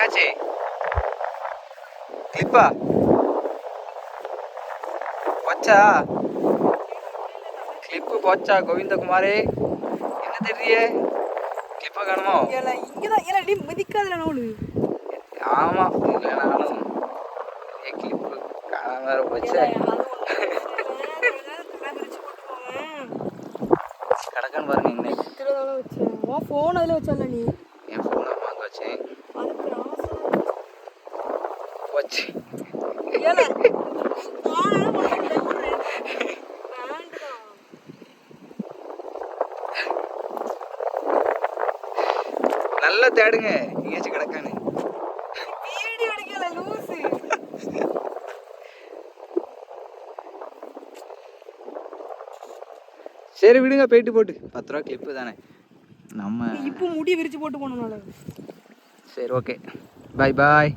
என்னாச்சு? கிளிப்பா போச்சா? கிளிப்பு போச்சா கோவிந்தகுமாரே? என்ன தெரியல, கிளிப்பா காணுமோ? இங்கதான் ஏன்னா நீ மிதிக்காதுல நோடு. ஆமா இல்லை நானும் கிளிப்பு காணாம வேற போச்சு. கடக்கான்னு பாருங்க என்ன ஃபோன் அதில் வச்சல நீ. என் ஃபோனை வாங்க வச்சேன் போச்சு. நல்லா தேடுங்க எங்கேயாச்சும் கிடக்கானு. வீடியோ எடுக்கல லூசு. சரி விடுங்க, போயிட்டு போட்டு 10 ரூபா கிளிப்பு தானே நம்ம. இப்போ முடி விரிச்சு போட்டு போனனால. சரி ஓகே, பாய் பாய்.